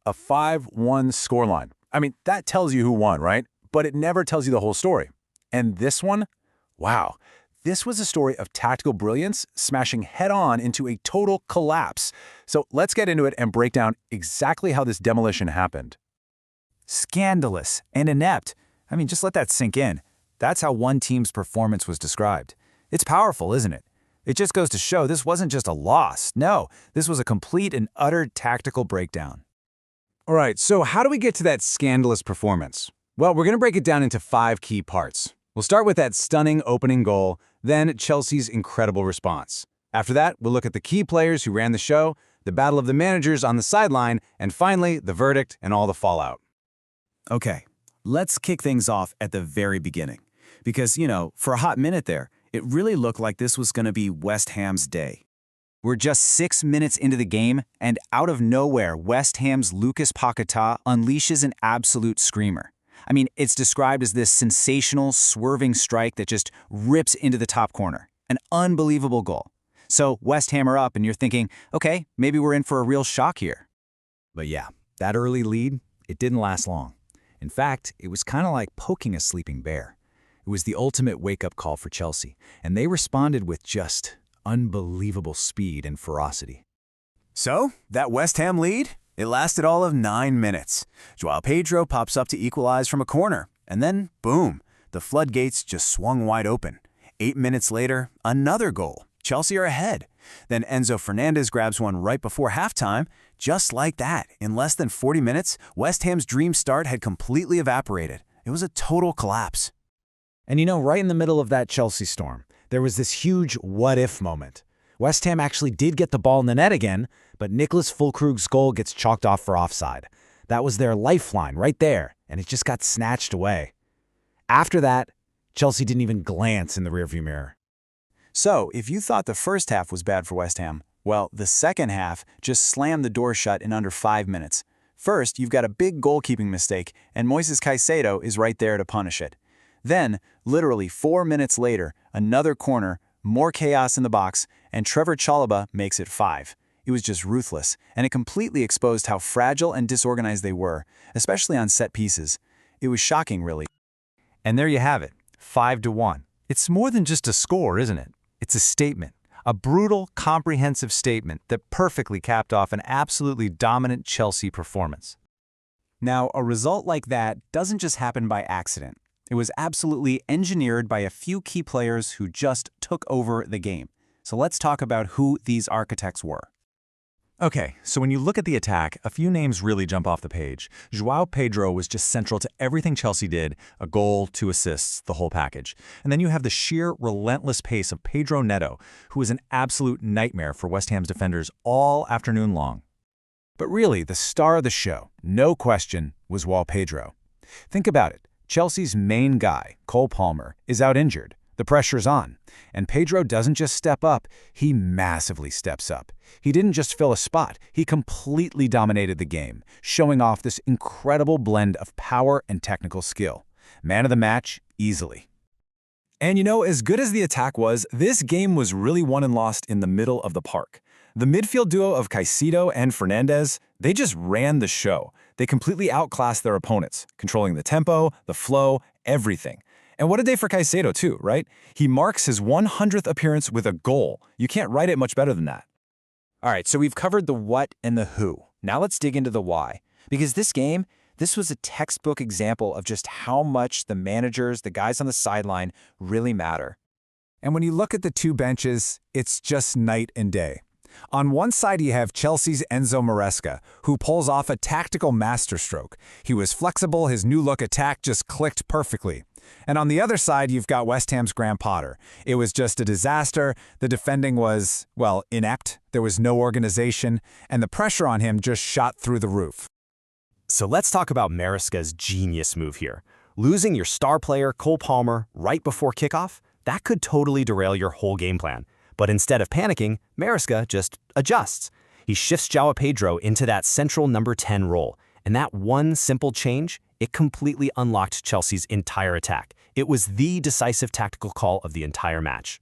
a 5-1 scoreline. I mean, that tells you who won, right? But it never tells you the whole story. And this one, wow. This was a story of tactical brilliance smashing head-on into a total collapse. So let's get into it and break down exactly how this demolition happened. Scandalous and inept. I mean, just let that sink in. That's how one team's performance was described. It's powerful, isn't it? It just goes to show this wasn't just a loss. No, this was a complete and utter tactical breakdown. All right, so how do we get to that scandalous performance? Well, we're going to break it down into 5 key parts. We'll start with that stunning opening goal, then Chelsea's incredible response. After that, we'll look at the key players who ran the show, the battle of the managers on the sideline, and finally, the verdict and all the fallout. Okay, let's kick things off at the very beginning. Because, for a hot minute there, it really looked like this was going to be West Ham's day. We're just 6 minutes into the game, and out of nowhere, West Ham's Lucas Paquetá unleashes an absolute screamer. I mean, it's described as this sensational, swerving strike that just rips into the top corner. An unbelievable goal. So West Ham are up, and you're thinking, okay, maybe we're in for a real shock here. But yeah, that early lead, it didn't last long. In fact, it was kind of like poking a sleeping bear. It was the ultimate wake-up call for Chelsea, and they responded with just unbelievable speed and ferocity. So, that West Ham lead? It lasted all of 9 minutes. João Pedro pops up to equalize from a corner, and then, boom, the floodgates just swung wide open. 8 minutes later, another goal. Chelsea are ahead. Then Enzo Fernandez grabs one right before halftime. Just like that, in less than 40 minutes, West Ham's dream start had completely evaporated. It was a total collapse. And right in the middle of that Chelsea storm, there was this huge what-if moment. West Ham actually did get the ball in the net again, but Nicholas Füllkrug's goal gets chalked off for offside. That was their lifeline right there, and it just got snatched away. After that, Chelsea didn't even glance in the rearview mirror. So, if you thought the first half was bad for West Ham, well, the second half just slammed the door shut in under 5 minutes. First, you've got a big goalkeeping mistake, and Moises Caicedo is right there to punish it. Then, literally 4 minutes later, another corner, more chaos in the box, and Trevor Chalobah makes it 5. It was just ruthless, and it completely exposed how fragile and disorganized they were, especially on set pieces. It was shocking, really. And there you have it, 5-1. It's more than just a score, isn't it? It's a statement, a brutal, comprehensive statement that perfectly capped off an absolutely dominant Chelsea performance. Now, a result like that doesn't just happen by accident. It was absolutely engineered by a few key players who just took over the game. So let's talk about who these architects were. Okay, so when you look at the attack, a few names really jump off the page. João Pedro was just central to everything Chelsea did, a goal, 2 assists, the whole package. And then you have the sheer, relentless pace of Pedro Neto, who was an absolute nightmare for West Ham's defenders all afternoon long. But really, the star of the show, no question, was João Pedro. Think about it. Chelsea's main guy, Cole Palmer, is out injured. The pressure's on. And Pedro doesn't just step up, he massively steps up. He didn't just fill a spot, he completely dominated the game, showing off this incredible blend of power and technical skill. Man of the match, easily. And as good as the attack was, this game was really won and lost in the middle of the park. The midfield duo of Caicedo and Fernandez, they just ran the show. They completely outclassed their opponents, controlling the tempo, the flow, everything. And what a day for Caicedo too, right? He marks his 100th appearance with a goal. You can't write it much better than that. All right, so we've covered the what and the who. Now let's dig into the why. Because this game, this was a textbook example of just how much the managers, the guys on the sideline, really matter. And when you look at the two benches, it's just night and day. On one side, you have Chelsea's Enzo Maresca, who pulls off a tactical masterstroke. He was flexible, his new-look attack just clicked perfectly. And on the other side, you've got West Ham's Graham Potter. It was just a disaster. The defending was, well, inept. There was no organization, and the pressure on him just shot through the roof. So let's talk about Maresca's genius move here. Losing your star player, Cole Palmer, right before kickoff, that could totally derail your whole game plan. But instead of panicking, Maresca just adjusts. He shifts João Pedro into that central number 10 role. And that one simple change, it completely unlocked Chelsea's entire attack. It was the decisive tactical call of the entire match.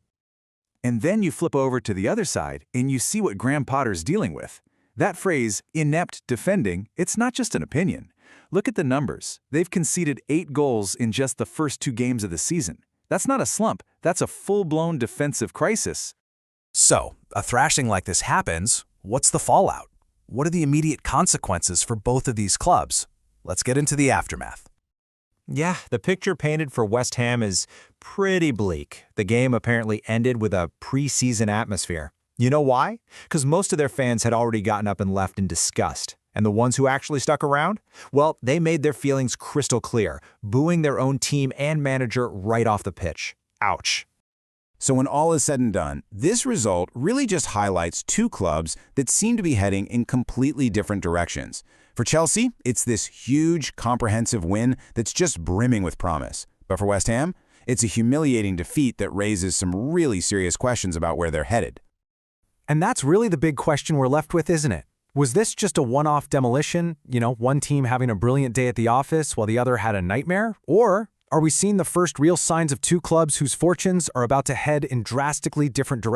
And then you flip over to the other side, and you see what Graham Potter's dealing with. That phrase, inept defending, it's not just an opinion. Look at the numbers. They've conceded 8 goals in just the first 2 games of the season. That's not a slump, that's a full-blown defensive crisis. So, a thrashing like this happens. What's the fallout? What are the immediate consequences for both of these clubs? Let's get into the aftermath. Yeah, the picture painted for West Ham is pretty bleak. The game apparently ended with a preseason atmosphere. You know why? Because most of their fans had already gotten up and left in disgust. And the ones who actually stuck around? Well, they made their feelings crystal clear, booing their own team and manager right off the pitch. Ouch. So when all is said and done, this result really just highlights 2 clubs that seem to be heading in completely different directions. For Chelsea, it's this huge, comprehensive win that's just brimming with promise. But for West Ham, it's a humiliating defeat that raises some really serious questions about where they're headed. And that's really the big question we're left with, isn't it? Was this just a one-off demolition, one team having a brilliant day at the office while the other had a nightmare? Or are we seeing the first real signs of 2 clubs whose fortunes are about to head in drastically different directions?